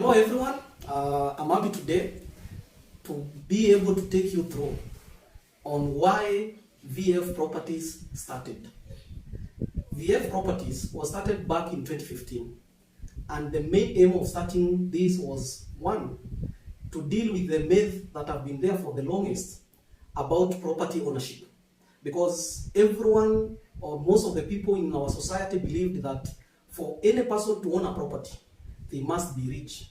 Hello everyone, I'm happy today to be able to take you through on why VF Properties started. VF Properties was started back in 2015, and the main aim of starting this was, one, to deal with the myth that have been there for the longest about property ownership. Because everyone or most of the people in our society believed that for any person to own a property, they must be rich.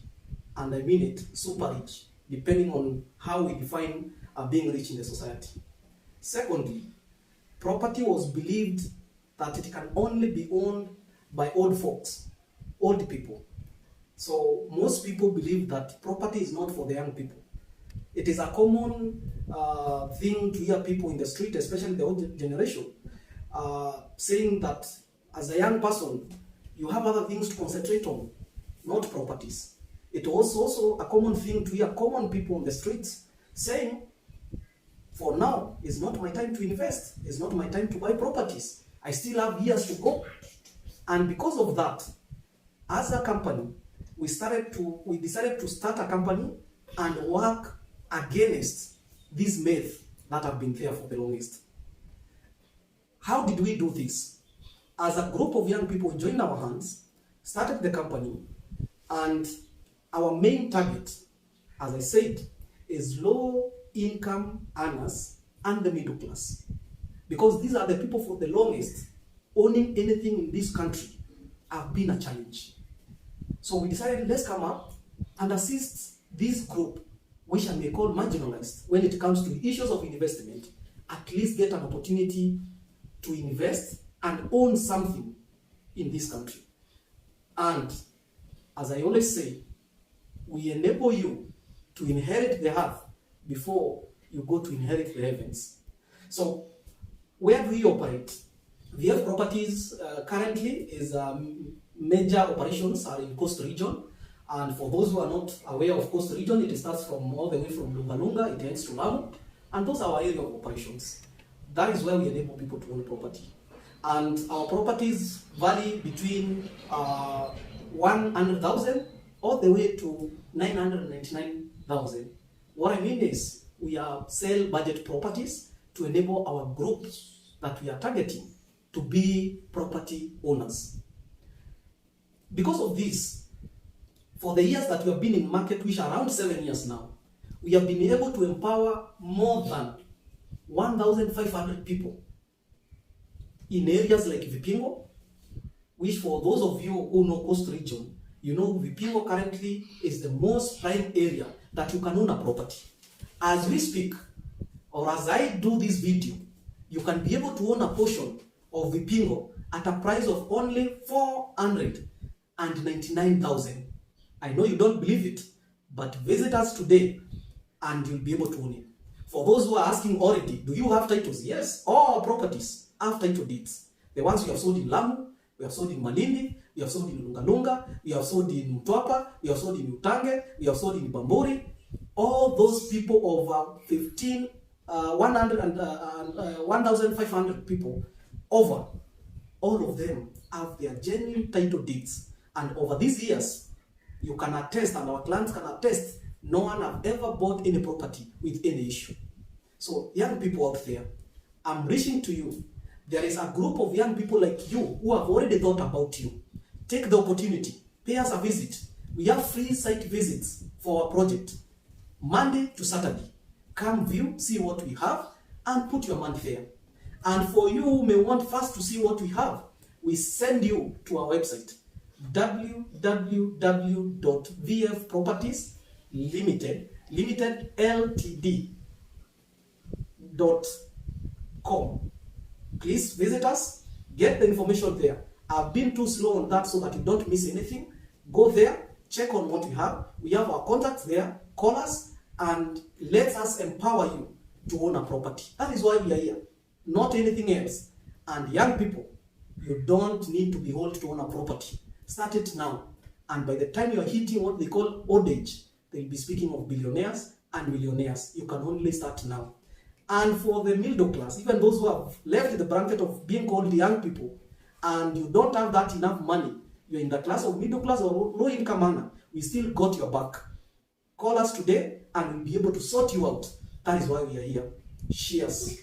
And I mean it, super rich, depending on how we define being rich in the society. Secondly, property was believed that it can only be owned by old folks, old people. So most people believe that property is not for the young people. It is a common thing to hear people in the street, especially the old generation, saying that as a young person, you have other things to concentrate on, not properties. It was also a common thing to hear common people on the streets saying, for now, it's not my time to invest. It's not my time to buy properties. I still have years to go. And because of that, as a company, we decided to start a company and work against these myths that have been there for the longest. How did we do this? As a group of young people joined our hands, started the company, and our main target, as I said, is low income earners and the middle class. Because these are the people for the longest owning anything in this country have been a challenge. So we decided, let's come up and assist this group, which I may call marginalized when it comes to issues of investment, at least get an opportunity to invest and own something in this country. And as I always say, we enable you to inherit the earth before you go to inherit the heavens. So where do we operate? VF Properties currently is major operations are in Coast Region. And for those who are not aware of Coast Region, it starts from all the way from Lunga, it ends to Lamu, and those are our area of operations. That is where we enable people to own property. And our properties vary between 100,000 all the way to 999,000. What I mean is, we are sell budget properties to enable our groups that we are targeting to be property owners. Because of this, for the years that we have been in market, which are around 7 years now, we have been able to empower more than 1,500 people in areas like Vipingo, which for those of you who know Coast Region, you know Vipingo currently is the most prime area that you can own a property. As we speak, or as I do this video, you can be able to own a portion of Vipingo at a price of only 499,000. I know you don't believe it, but visit us today and you'll be able to own it. For those who are asking already, do you have titles? Yes, all our properties have title deeds. The ones we have sold in Lamu, we have sold in Malindi, we have sold in Lunga, we have sold in Mtwapa, we have sold in Utange, we have sold in Bamburi. All those people over 1,500 people over, all of them have their genuine title deeds. And over these years, you can attest, and our clients can attest, no one have ever bought any property with any issue. So young people out there, I'm reaching to you. There is a group of young people like you who have already thought about you. Take the opportunity, pay us a visit. We have free site visits for our project, Monday to Saturday. Come view, see what we have, and put your money there. And for you who may want first to see what we have, we send you to our website, www.vfproperties.com. Please visit us, get the information there. I've been too slow on that so that you don't miss anything. Go there, check on what we have. We have our contacts there. Call us and let us empower you to own a property. That is why we are here, not anything else. And young people, you don't need to be old to own a property. Start it now. And by the time you are hitting what they call old age, they'll be speaking of billionaires and millionaires. You can only start now. And for the middle class, even those who have left the bracket of being called young people, and you don't have that enough money, you're in the class of middle class or low income earner, we still got your back. Call us today and we'll be able to sort you out. That is why we are here. Cheers.